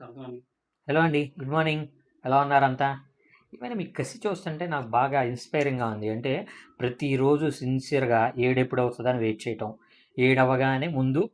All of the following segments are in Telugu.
హలో అండి. Good morning. ఎలా ఉన్నారంతా? ఇవన్నీ మీ కసి చూస్తుంటే నాకు బాగా ఇన్స్పైరింగ్‌గా ఉంది. అంటే ప్రతిరోజు సిన్సియర్‌గా ఏడెప్పుడవుతదని వెయిట్ చేయటం. ఏడవ్వగానే ముందు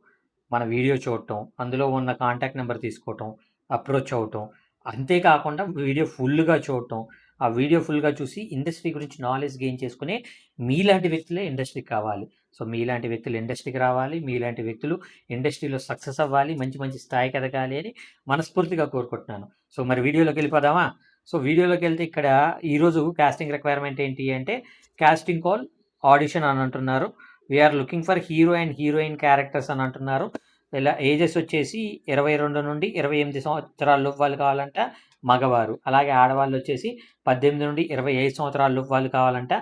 మన వీడియో చూడటం, అందులో ఉన్న కాంటాక్ట్ నంబర్ తీసుకోవటం, అప్రోచ్ అవ్వటం. అంతే కాకుండా వీడియో ఫుల్‌గా చూడటం. ఆ వీడియో ఫుల్‌గా చూసి ఇండస్ట్రీ గురించి నాలెడ్జ్ గెయిన్ చేసుకునే మీలాంటి వ్యక్తులే ఇండస్ట్రీకి కావాలి. సో, మీలాంటి వ్యక్తులు ఇండస్ట్రీకి రావాలి. మీలాంటి వ్యక్తులు ఇండస్ట్రీలో సక్సెస్ అవ్వాలి. మంచి మంచి స్థాయికి ఎదగాలి అని మనస్ఫూర్తిగా కోరుకుంటున్నాను. సో, మరి వీడియోలోకెళ్ళిపోదామా? సో, వీడియోలోకెళ్తే ఇక్కడ ఈరోజు కాస్టింగ్ రిక్వైర్మెంట్ ఏంటి అంటే, కాస్టింగ్ కాల్, ఆడిషన్ అని అంటున్నారు. We are looking for hero and heroine characters అని అంటున్నారు. ఇలా ఏజెస్ వచ్చేసి 22-28 సంవత్సరాల లోపు వాళ్ళు కావాలంట మగవారు. అలాగే ఆడవాళ్ళు వచ్చేసి 18-25 సంవత్సరాల లోపు వాళ్ళు కావాలంట.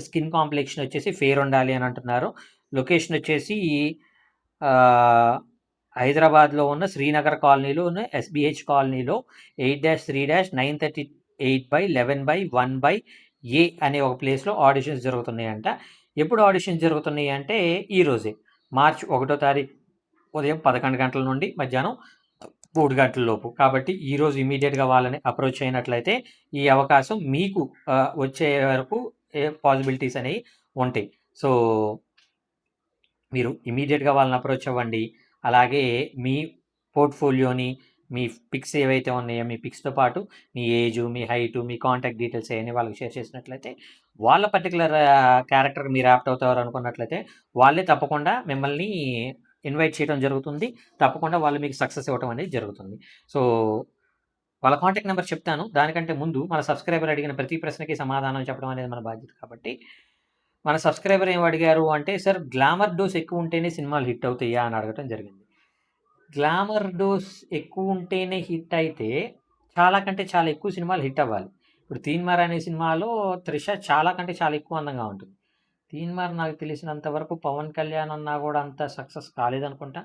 స్కిన్ కాంప్లెక్షన్ వచ్చేసి ఫెయిర్ ఉండాలి అని అంటున్నారు. లొకేషన్ వచ్చేసి హైదరాబాద్లో ఉన్న శ్రీనగర్ కాలనీలో ఉన్న ఎస్బిహెచ్ కాలనీలో 8-3-938/11/1/A అనే ఒక ప్లేస్లో ఆడిషన్స్ జరుగుతున్నాయంట. ఎప్పుడు ఆడిషన్స్ జరుగుతున్నాయి అంటే ఈరోజే మార్చి 1వ తారీఖు ఉదయం 11 గంటల నుండి మధ్యాహ్నం 3 గంటల లోపు. కాబట్టి ఈరోజు ఇమీడియట్‌గా వాళ్ళని అప్రోచ్ అయినట్లయితే ఈ అవకాశం మీకు వచ్చే వరకు పాసిబిలిటీస్ అనేవి ఉంటాయి. సో, మీరు ఇమీడియట్‌గా వాళ్ళని అప్రోచ్ అవ్వండి. అలాగే మీ పోర్ట్‌ఫోలియోని, మీ పిక్స్ ఏవైతే ఉన్నాయో, మీ పిక్స్‌తో పాటు మీ ఏజు, మీ హైటు, మీ కాంటాక్ట్ డీటెయిల్స్ అయన్నీ వాళ్ళకి షేర్ చేసినట్లయితే, వాళ్ళ పర్టిక్యులర్ క్యారెక్టర్‌కి మీరు యాప్ట్ అవుతారు అనుకున్నట్లయితే, వాళ్ళే తప్పకుండా మిమ్మల్ని ఇన్వైట్ చేయడం జరుగుతుంది. తప్పకుండా వాళ్ళు మీకు సక్సెస్ ఇవ్వటం అనేది జరుగుతుంది. సో, వాళ్ళ కాంటాక్ట్ నంబర్ చెప్తాను. దానికంటే ముందు మన సబ్స్క్రైబర్ అడిగిన ప్రతి ప్రశ్నకి సమాధానం చెప్పడం అనేది మన బాధ్యత కాబట్టి, మన సబ్స్క్రైబర్ ఏం అడిగారు అంటే, "సార్ గ్లామర్ డోస్ ఎక్కువ ఉంటేనే సినిమాలు హిట్ అవుతాయా?" అని అడగటం జరిగింది. గ్లామర్ డోస్ ఎక్కువ ఉంటేనే హిట్ అయితే, చాలా కంటే చాలా ఎక్కువ సినిమాలు హిట్ అవ్వాలి. ఇప్పుడు 'తీన్మార్' అనే సినిమాలో త్రిష చాలా కంటే చాలా ఎక్కువ అందంగా ఉంటుంది. 'తీన్మార్' నాకు తెలిసినంత వరకు 'పవన్ కళ్యాణ్' అన్నా గూడా అంత సక్సెస్ కాలేదనుకుంటా.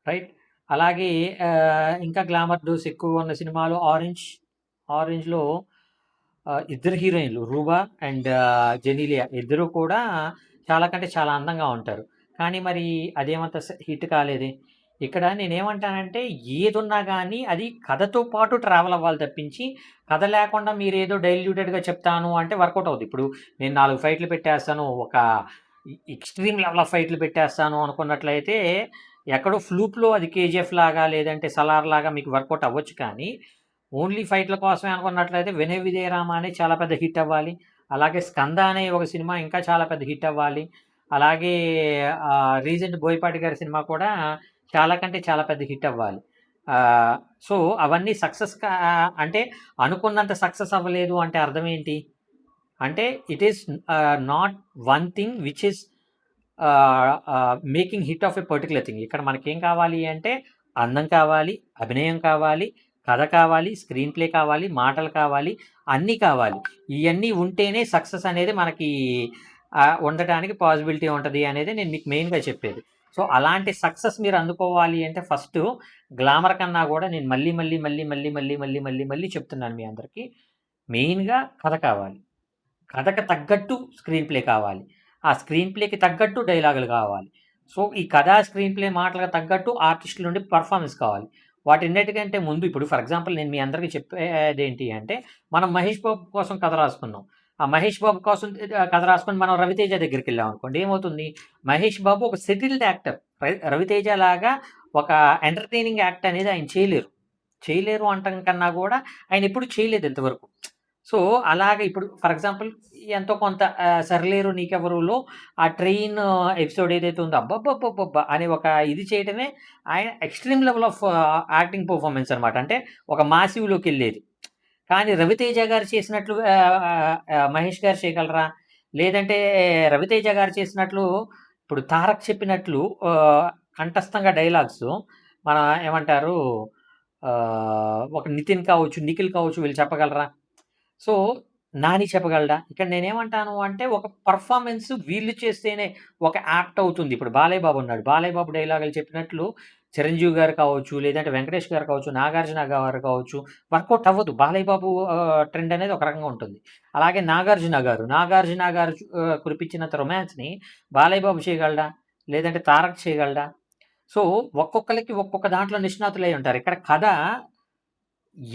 రైట్. అలాగే ఇంకా గ్లామర్ డోస్ ఎక్కువ ఉన్న సినిమాలో 'ఆరెంజ్'. 'ఆరెంజ్‌లో' ఇద్దరు హీరోయిన్‌లు 'రూబా' అండ్ జెనీలియా ఇద్దరు కూడా చాలా కంటే చాలా అందంగా ఉంటారు. కానీ మరి అదేమంత హిట్ కాలేదే. ఇక్కడ నేనేమంటానంటే ఏదున్నా గానీ అది కథతో పాటు ట్రావెల్ అవ్వాలి తప్పించి, కథ లేకుండా మీరేదో డైల్యూటెడ్‌గా చెప్తాను అంటే వర్కౌట్ అవ్వదు. ఇప్పుడు నేను 4 ఫైట్‌లు పెట్టేస్తాను. ఒక ఎక్స్‌ట్రీమ్ లెవెల్ ఆఫ్ ఫైట్‌లు పెట్టేస్తాను అనుకున్నట్లయితే, ఎక్కడో ఫ్లూక్‌లో అది 'కేజీఎఫ్' లాగా లేదంటే 'సలార్' లాగా మీకు వర్కౌట్ అవ్వచ్చు కానీ, ఓన్లీ ఫైట్‌ల కోసమే అనుకున్నట్లయితే 'వినయ విధేయ రామ' అని చాలా పెద్ద హిట్ అవ్వాలి. అలాగే 'స్కంద' అనే ఒక సినిమా ఇంకా చాలా పెద్ద హిట్ అవ్వాలి. అలాగే రీసెంట్ 'బోయపాటి' గారి సినిమా కూడా చాలా కంటే చాలా పెద్ద హిట్ అవ్వాలి. సో, అవన్నీ సక్సెస్ అంటే అనుకున్నంత సక్సెస్ అవ్వలేదు అంటే అర్థం ఏంటి? అంటే it is not one thing which is making hit of a particular thing. ఇక్కడ మనకేం కావాలి అంటే అందం కావాలి, అభినయం కావాలి, కథ కావాలి, స్క్రీన్ ప్లే కావాలి, మాటలు కావాలి, అన్నీ కావాలి. ఇయన్నీ ఉంటేనే సక్సెస్ అనేది మనకి ఉండటానికి పాసిబిలిటీ ఉంటది అనేది నేను మీకు మెయిన్‌గా చెప్పేది. సో, అలాంటి సక్సెస్ మీరు అందుకోవాలి అంటే ఫస్టు గ్లామర్ కన్నా గూడా నేను మళ్ళీ చెప్తున్నాను మీ అందరికి. మెయిన్‌గా కథ కావాలి. కథకు తగ్గట్టు స్క్రీన్ ప్లే కావాలి. ఆ స్క్రీన్ ప్లేకి తగ్గట్టు డైలాగులు కావాలి. సో, ఈ కథ, స్క్రీన్ ప్లే మాటలకు తగ్గట్టు ఆర్టిస్టుల నుండి పెర్ఫార్మన్స్ కావాలి. వాటన్నిటికంటే ముందు ఇప్పుడు ఫర్ ఎగ్జాంపుల్ నేను మీ అందరికి చెప్పేదేంటి అంటే, మనం 'మహేష్ బాబు' కోసం కథ రాసుకున్నాం. ఆ 'మహేష్ బాబు' కోసం కథ రాసుకొని మనం 'రవితేజ' దగ్గరికెళ్ళామనుకోండి ఏమవుతుంది? 'మహేష్ బాబు' ఒక సెటిల్డ్ యాక్టర్. 'రవితేజ' లాగా ఒక ఎంటర్‌టైనింగ్ యాక్ట్ అనేది ఆయన చేయలేరు. చేయలేరు అనటం కన్నా గూడా ఆయన ఎప్పుడు చేయలేదు ఇంతవరకు. సో, అలాగే ఇప్పుడు ఫర్ ఎగ్జాంపుల్ ఎంతో కొంత 'సరిలేరు నీకెవరులో' ఆ ట్రైన్ ఎపిసోడ్ ఏదైతే ఉందో అబ్బబ్బబ్బబ్బబ్బా! అని ఒక ఇది చేయటమే ఆయన extreme level of acting performance అనమాట. అంటే ఒక మాసివ్‌లోకెళ్ళేది. కానీ 'రవితేజ' గారు చేసినట్లు 'మహేష్' గారు చేయగలరా? లేదంటే 'రవితేజ' గారు చేసినట్లు ఇప్పుడు 'తారక్' చెప్పినట్లు కంఠస్థంగా డైలాగ్సు మన ఏమంటారు ఒక 'నితిన్' కావచ్చు, 'నిఖిల్' కావచ్చు వీళ్ళు చెప్పగలరా? సో, 'నాని' చెప్పగలడా? ఇక్కడ నేనేమంటాను అంటే, ఒక పెర్ఫార్మన్స్ వీళ్ళు చేస్తేనే ఒక యాప్ట్ అవుతుంది. ఇప్పుడు 'బాలయ్య బాబు' ఉన్నాడు. 'బాలయ్య బాబు' డైలాగులు చెప్పినట్లు 'చిరంజీవి' గారు కావచ్చు, లేదంటే 'వెంకటేష్' గారు కావచ్చు, 'నాగార్జున' గారు కావచ్చు, వర్కౌట్ అవ్వదు. 'బాలయ్య బాబు' ట్రెండ్ అనేది ఒక రకంగా ఉంటుంది. అలాగే 'నాగార్జున' గారు కురిపించినంత రొమాన్స్‌ని 'బాలయ్య బాబు' చేయగలడా? లేదంటే 'తారక్' చేయగలడా? సో, ఒక్కొక్కళ్ళకి ఒక్కొక్క దాంట్లో నిష్ణాతులై ఉంటారు. ఇక్కడ కథ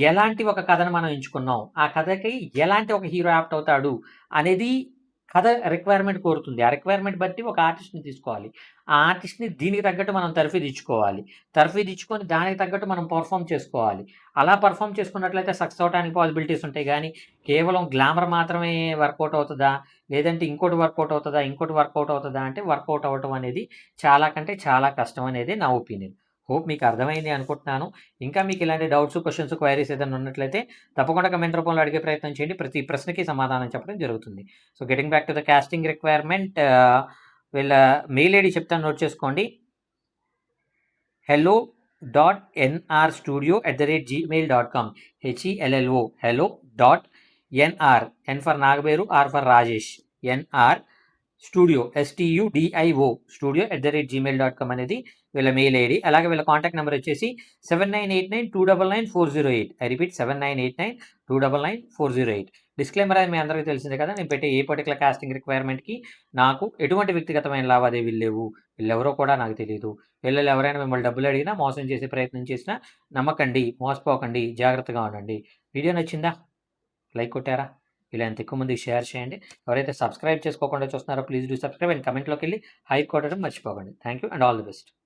ఎలాంటి ఒక కథను మనం ఎంచుకున్నాం, ఆ కథకి ఎలాంటి ఒక హీరో యాప్ట్ అవుతాడు అనేది కథ రిక్వైర్మెంట్ కోరుతుంది. ఆ రిక్వైర్మెంట్ బట్టి ఒక ఆర్టిస్ట్‌ని తీసుకోవాలి. ఆ ఆర్టిస్ట్‌ని దీనికి తగ్గట్టు మనం తర్ఫీదిచ్చుకోవాలి. తర్ఫీదిచ్చుకొని దానికి తగ్గట్టు మనం పెర్ఫార్మ్ చేసుకోవాలి. అలా పెర్ఫార్మ్ చేసుకున్నట్లయితే సక్సెస్ అవ్వటానికి పాసిబిలిటీస్ ఉంటాయి గానీ, కేవలం గ్లామర్ మాత్రమే వర్కౌట్ అవుతదా? లేదంటే ఇంకోటి వర్కౌట్ అవుతదా? ఇంకోటి వర్కౌట్ అవుతదా? అంటే వర్కౌట్ అవ్వటం అనేది చాలా కంటే చాలా కష్టం అనేది నా ఒపీనియన్. హోప్ మీకు అర్థమైంది అనుకుంటున్నాను. ఇంకా మీకు ఇలాంటి డౌట్స్, క్వెషన్స్, క్వైరీస్ ఏదైనా ఉన్నట్లయితే తప్పకుండా కమెంట్ రూపంలో అడిగే ప్రయత్నం చేయండి. ప్రతి ప్రశ్నకి సమాధానం చెప్పడం జరుగుతుంది. So, getting back to the casting requirement వీళ్ళ మెయిల్ ఐడీ చెప్తాను, నోట్ చేసుకోండి. hello.nrstudio@gmail.com HELLO hello.nr N for Nagaberu, R for Rajesh, NR studio STUDIO studio@gmail.com అనేది వీళ్ళ మెయిల్ ఐడి. అలాగే వీళ్ళ కాంటాక్ట్ నెంబర్ వచ్చేసి 7989299408. I repeat 7989299408. డిస్క్లైమర్ అది మీ అందరికీ తెలిసిందే కదా. నేను పెట్టే ఏ పర్టికులర్ కాస్టింగ్ రిక్వైర్మెంట్‌కి నాకు ఎటువంటి వ్యక్తిగతమైన లావాదేవీలు లేవు. వీళ్ళెవరో కూడా నాకు తెలీదు. వీళ్ళలో ఎవరైనా మిమ్మల్ని డబ్బులు అడిగినా, మోసం చేసే ప్రయత్నం చేసినా నమ్మకండి, మోసపోకండి, జాగ్రత్తగా ఉండండి. వీడియో నచ్చిందా? లైక్ కొట్టారా? ఇలా ఎంత ఎక్కువ మందికి షేర్ చేయండి. ఎవరైతే సబ్స్క్రైబ్ చేసుకోకుండా చూస్తున్నారో ప్లీజ్ డూ సబ్స్క్రైబ్ అండ్ కమెంట్‌లోకెళ్ళి హైప్ కొట్టడం మర్చిపోకండి. Thank you and all the best.